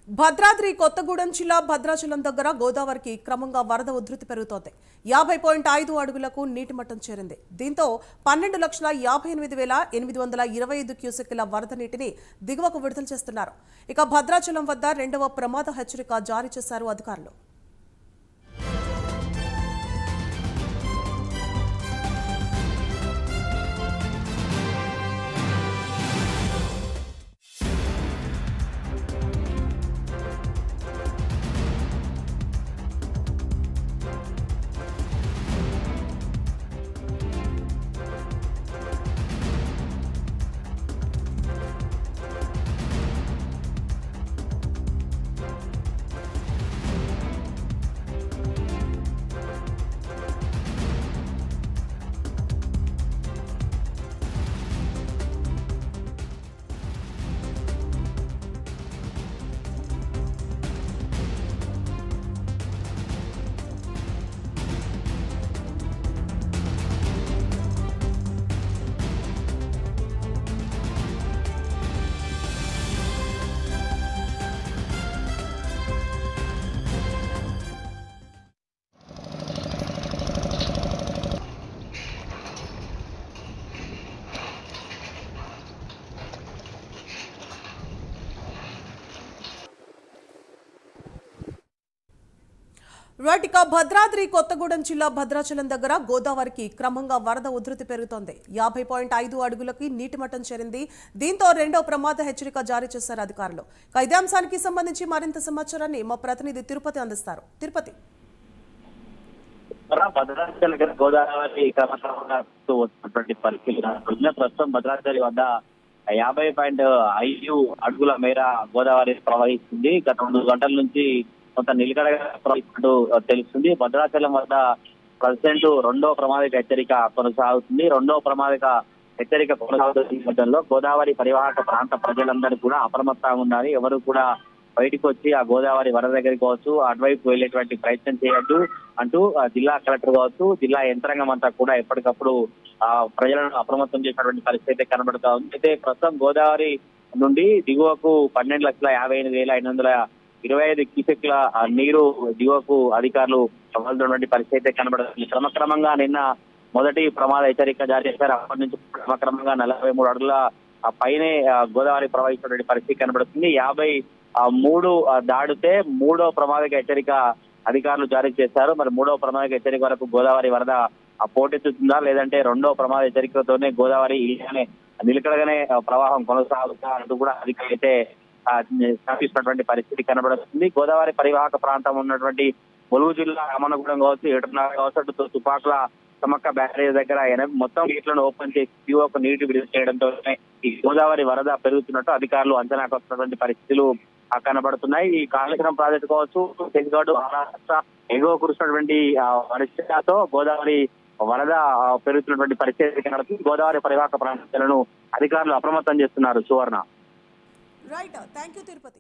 భద్రాద్రి కొత్తగూడెం జిల్లా భద్రాచలం దగ్గర గోదావరికి క్రమంగా వరద ఉధృతి పెరుగుతోంది. 50.5 అడుగులకు నీటి మట్టం చేరింది. దీంతో 12,58,825 క్యూసెక్కుల వరద నీటిని దిగువకు విడుదల చేస్తున్నారు. ఇక భద్రాచలం వద్ద రెండవ ప్రమాద హెచ్చరిక జారీ చేశారు అధికారులు. ఇక భద్రాద్రి కొత్తగూడెం జిల్లా భద్రాచలం దగ్గర గోదావరికి క్రమంగా వరద ఉధృతి పెరుగుతోంది. 50.5 అడుగులకి నీటి మట్టం చేరింది. దీంతో రెండో ప్రమాద హెచ్చరిక జారీ చేశారు అధికారులు. ఇదే అంశానికి సంబంధించి మరింత సమాచారాన్ని మా ప్రతినిధి తిరుపతి అందిస్తారు. తిరుపతి, భద్రాచలం గోదావరి ప్రస్తుతం భద్రాచలి వద్ద 50.5 అడుగుల మేర గోదావరి ప్రవహిస్తుంది. గత 2 గంటల నుంచి కొంత నిలకడగా ప్రవహిస్తున్నట్టు తెలుస్తుంది. భద్రాచలం వద్ద ప్రజెంట్ రెండో ప్రమాదక హెచ్చరిక కొనసాగుతుంది. రెండో ప్రమాదక హెచ్చరిక కొనసాగుతున్న గోదావరి పరివాహక ప్రాంత ప్రజలందరూ కూడా అప్రమత్తంగా ఉండాలి. ఎవరు కూడా బయటకు వచ్చి ఆ గోదావరి వరద దగ్గరికి కావచ్చు, అటువైపు వెళ్లేటువంటి ప్రయత్నం చేయొద్దు అంటూ జిల్లా కలెక్టర్ కావచ్చు, జిల్లా యంత్రాంగం అంతా కూడా ఎప్పటికప్పుడు ప్రజలను అప్రమత్తం చేసినటువంటి పరిస్థితి కనబడుతా ఉంది. అయితే ప్రస్తుతం గోదావరి నుండి దిగువకు 12,58,825 క్యూసెక్ల నీరు దిగువకు అధికారులు వదులుతున్నటువంటి పరిస్థితి కనబడుతుంది. క్రమక్రమంగా నిన్న మొదటి ప్రమాద హెచ్చరిక జారీ చేశారు. అప్పటి నుంచి క్రమక్రమంగా 43 అడుగుల పైనే గోదావరి ప్రవహించినటువంటి పరిస్థితి కనబడుతుంది. 53 దాటితే మూడో ప్రమాదక హెచ్చరిక అధికారులు జారీ చేశారు. మరి మూడో ప్రమాదక హెచ్చరిక వరకు గోదావరి వరద పోటెత్తుతుందా, లేదంటే రెండో ప్రమాద హెచ్చరికతోనే గోదావరి ఇలానే నిలకడగానే ప్రవాహం కొనసాగుతా అంటూ కూడా అధికారులు అయితే స్థాపిస్తున్నటువంటి పరిస్థితి కనబడుతుంది. గోదావరి పరివాహక ప్రాంతం ఉన్నటువంటి ములుగు జిల్లా రామన్నగూడెం కావచ్చు, ఏటునగర్ కావచ్చు, అటు తుపాకుల సమక్క బ్యారేజ్ దగ్గర మొత్తం గేట్లను ఓపెన్ చేసి దిగువకు నీటి విడుదల చేయడంతో ఈ గోదావరి వరద పెరుగుతున్నట్టు అధికారులు అంచనాకు వస్తున్నటువంటి పరిస్థితులు కనబడుతున్నాయి. ఈ కాళేశ్వరం ప్రాజెక్టు కావచ్చు, ఛత్తీస్గఢ్, మహారాష్ట్ర ఎగువ కురుస్తున్నటువంటి వర్షాలతో గోదావరి వరద పెరుగుతున్నటువంటి పరిస్థితి కనబడుతుంది. గోదావరి పరివాహక ప్రాంతాలను అధికారులు అప్రమత్తం చేస్తున్నారు. Suvarna. Right, thank you Tirupati.